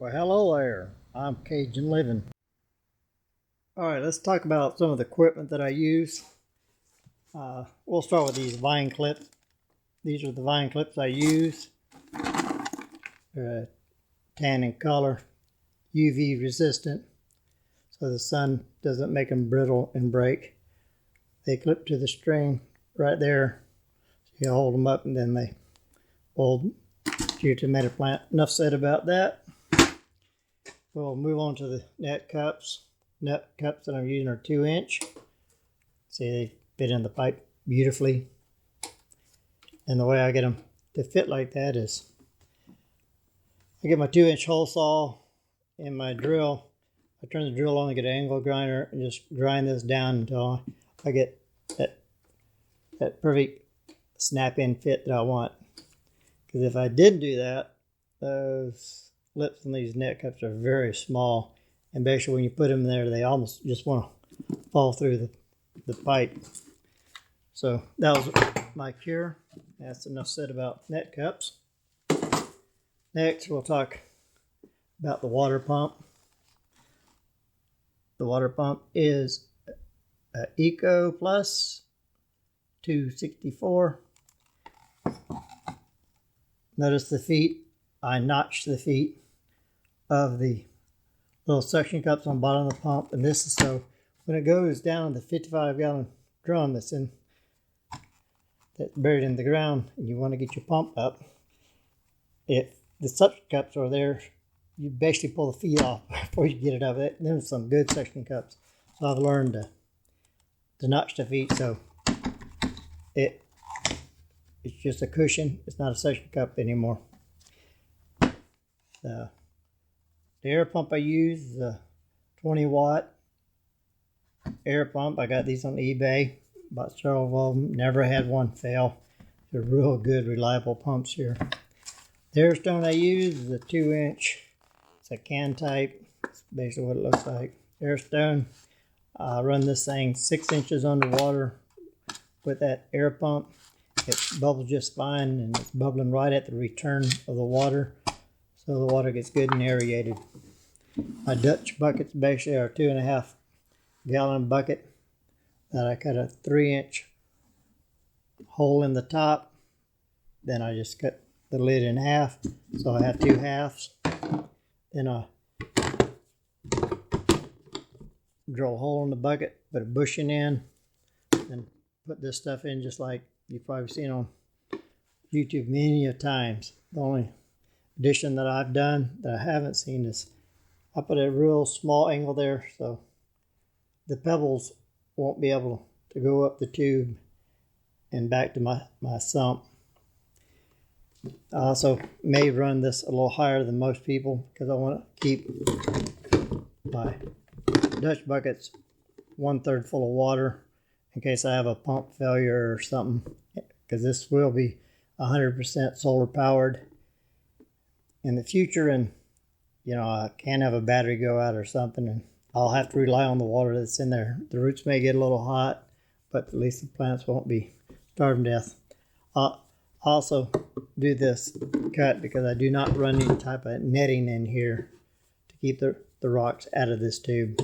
Well, hello there. I'm Cajun Living. Alright, let's talk about some of the equipment that I use. We'll start with these vine clips. These are the vine clips I use. They're tan in color, UV resistant, so the sun doesn't make them brittle and break. They clip to the string right there. So you hold them up and then they hold to your tomato plant. Enough said about that. We'll move on to the net cups. Net cups that I'm using are 2-inch. See, they fit in the pipe beautifully. And the way I get them to fit like that is I get my 2-inch hole saw and my drill. I turn the drill on and get an angle grinder and just grind this down until I get that perfect snap-in fit that I want. Because if I didn't do that, those lips on these net cups are very small, and basically when you put them there, they almost just want to fall through the pipe. So that was my cure. That's enough said about net cups. Next, we'll talk about the water pump. The water pump is an Eco Plus 264. Notice the feet. I notched the feet of the little suction cups on the bottom of the pump, and this is so when it goes down in the 55-gallon drum that's buried in the ground, and you want to get your pump up, if the suction cups are there, you basically pull the feet off before you get it up. There's some good suction cups, so I've learned to notch the feet so it's just a cushion. It's not a suction cup anymore. The air pump I use is a 20-watt air pump. I got these on eBay. Bought several of them. Never had one fail. They're real good, reliable pumps here. The air stone I use is a 2-inch. It's a can type. That's basically what it looks like. Air stone. I run this thing 6 inches underwater with that air pump. It bubbles just fine, and it's bubbling right at the return of the water, so the water gets good and aerated. My Dutch buckets basically are a 2.5-gallon bucket that I cut a 3-inch hole in the top. Then I just cut the lid in half, so I have 2 halves. Then I drill a hole in the bucket, put a bushing in, and put this stuff in just like you've probably seen on YouTube many a times. The only addition that I've done that I haven't seen is I put a real small angle there so the pebbles won't be able to go up the tube and back to my sump. I also may run this a little higher than most people because I want to keep my Dutch buckets 1/3 full of water in case I have a pump failure or something, because this will be 100% solar powered in the future, and I can have a battery go out or something, and I'll have to rely on the water that's in there. The roots may get a little hot, but at least the plants won't be starving to death. I'll also do this cut because I do not run any type of netting in here to keep the rocks out of this tube.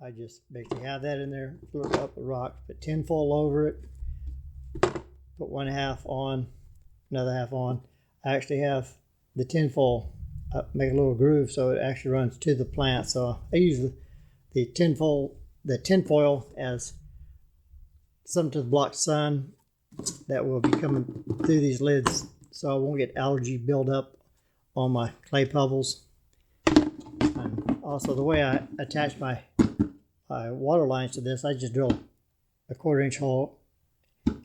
I just basically have that in there, flip up the rocks, put tinfoil over it, put 1/2 on, another half on. I actually have the tinfoil make a little groove so it actually runs to the plant. So I use the tinfoil as something to block sun that will be coming through these lids, so I won't get algae buildup on my clay pebbles. And also the way I attach my water lines to this, I just drill a 1/4-inch hole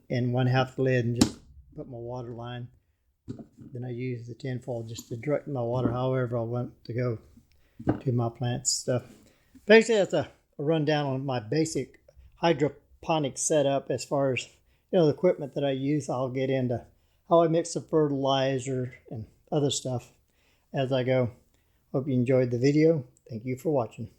in 1/2 the lid and just put my water line. Then I use the tinfoil just to direct my water however I want to go to my plants stuff. Basically, that's a rundown on my basic hydroponic setup. As far as the equipment that I use, I'll get into how I mix the fertilizer and other stuff as I go. Hope you enjoyed the video. Thank you for watching.